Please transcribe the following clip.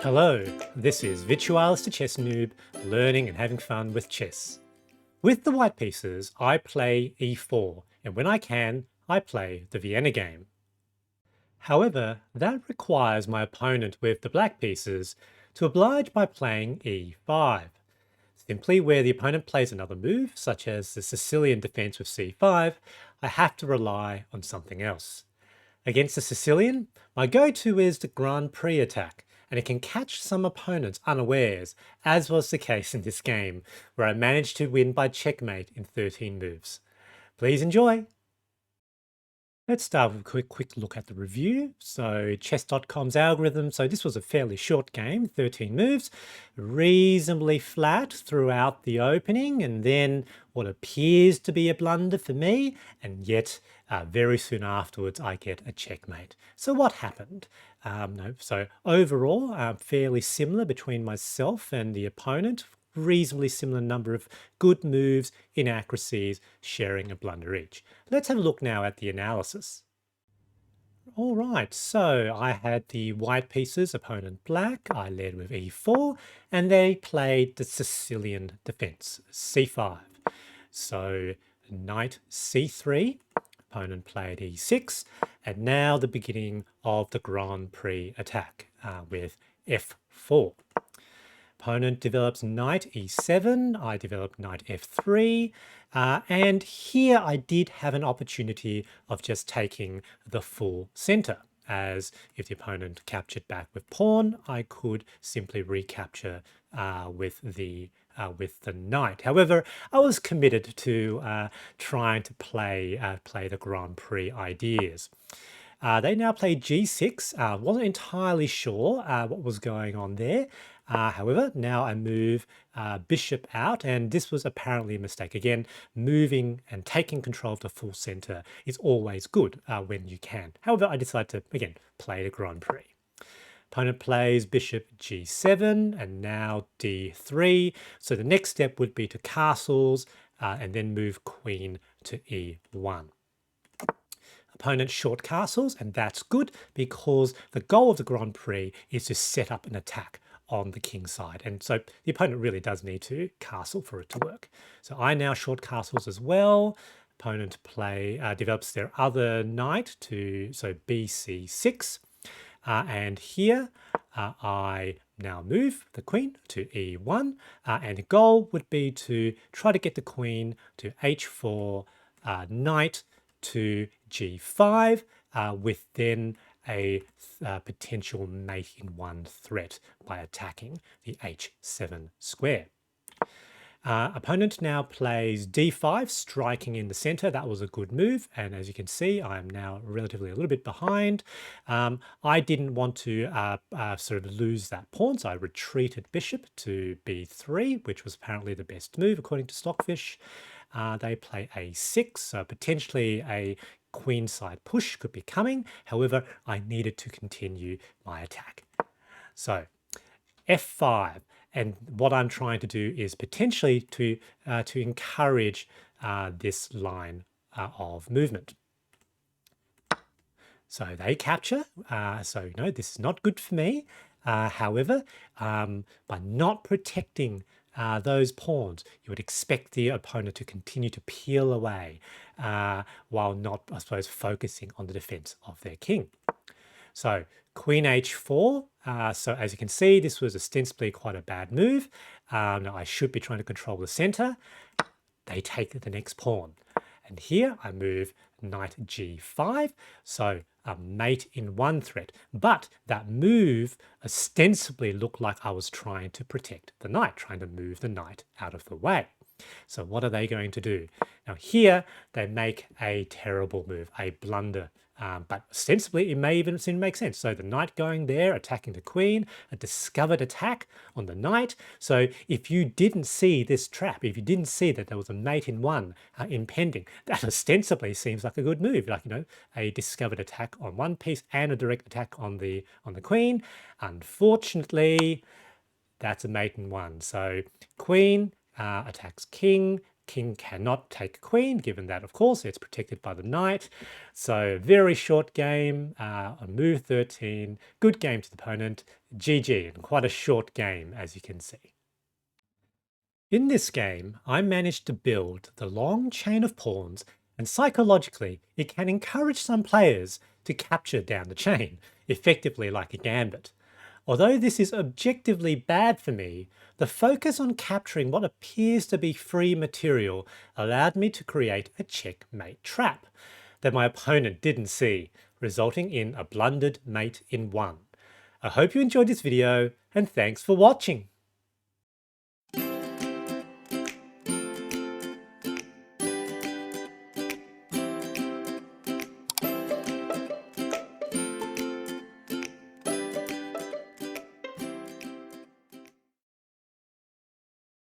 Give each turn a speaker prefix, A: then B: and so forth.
A: Hello, this is Virtualis the Chess Noob, learning and having fun with chess. With the white pieces, I play e4, and when I can, I play the Vienna game. However, that requires my opponent with the black pieces to oblige by playing e5. Simply where the opponent plays another move, such as the Sicilian Defense with c5, I have to rely on something else. Against the Sicilian, my go-to is the Grand Prix Attack, and it can catch some opponents unawares, as was the case in this game, where I managed to win by checkmate in 13 moves. Please enjoy! Let's start with a quick look at the review. So chess.com's algorithm, so this was a fairly short game, 13 moves, reasonably flat throughout the opening, and then what appears to be a blunder for me, and yet very soon afterwards I get a checkmate. So what happened? So overall, fairly similar between myself and the opponent, reasonably similar number of good moves, inaccuracies, sharing a blunder each. Let's have a look now at the analysis. All right, so I had the white pieces, opponent black, I led with e4, and they played the Sicilian defense, c5. So knight c3, opponent played e6, and now the beginning of the Grand Prix attack with f4. Opponent develops knight e7, I develop knight f3, and here I did have an opportunity of just taking the full center, as if the opponent captured back with pawn, I could simply recapture with the knight. However, I was committed to trying to play the Grand Prix ideas. They now play g6. Wasn't entirely sure what was going on there. However, now I move bishop out, and this was apparently a mistake. Again, moving and taking control of the full center is always good when you can. However, I decided to, again, play the Grand Prix. Opponent plays bishop g7 and now d3. So the next step would be to castles and then move queen to e1. Opponent short castles, and that's good because the goal of the Grand Prix is to set up an attack on the king side, and so the opponent really does need to castle for it to work. So I now short castles as well. Opponent develops their other knight to bc6, and here I now move the queen to e1, and the goal would be to try to get the queen to h4, knight to g5, with then a potential mate in one threat by attacking the h7 square. Opponent now plays d5, striking in the center. That was a good move, and as you can see, I'm now relatively a little bit behind. I didn't want to sort of lose that pawn, so I retreated bishop to b3, which was apparently the best move according to Stockfish. They play a6, so potentially a queenside push could be coming. However, I needed to continue my attack. So f5, and what I'm trying to do is potentially to encourage this line of movement. So they capture, so this is not good for me. However, by not protecting those pawns, you would expect the opponent to continue to peel away while not, I suppose, focusing on the defense of their king. So queen h4, so as you can see, this was ostensibly quite a bad move. Now I should be trying to control the center. They take the next pawn. And here I move knight g5, so a mate in one threat. But that move ostensibly looked like I was trying to protect the knight, trying to move the knight out of the way. So what are they going to do? Now here they make a terrible move, a blunder. But ostensibly it may even seem to make sense. So the knight going there, attacking the queen, a discovered attack on the knight. So if you didn't see this trap, if you didn't see that there was a mate in one impending, that ostensibly seems like a good move, like a discovered attack on one piece and a direct attack on the queen. Unfortunately, that's a mate in one. So queen attacks king, king cannot take queen, given that, of course, it's protected by the knight. So very short game, on move 13, good game to the opponent, GG, and quite a short game, as you can see. In this game, I managed to build the long chain of pawns, and psychologically, it can encourage some players to capture down the chain, effectively like a gambit. Although this is objectively bad for me, the focus on capturing what appears to be free material allowed me to create a checkmate trap that my opponent didn't see, resulting in a blundered mate in 1. I hope you enjoyed this video, and thanks for watching.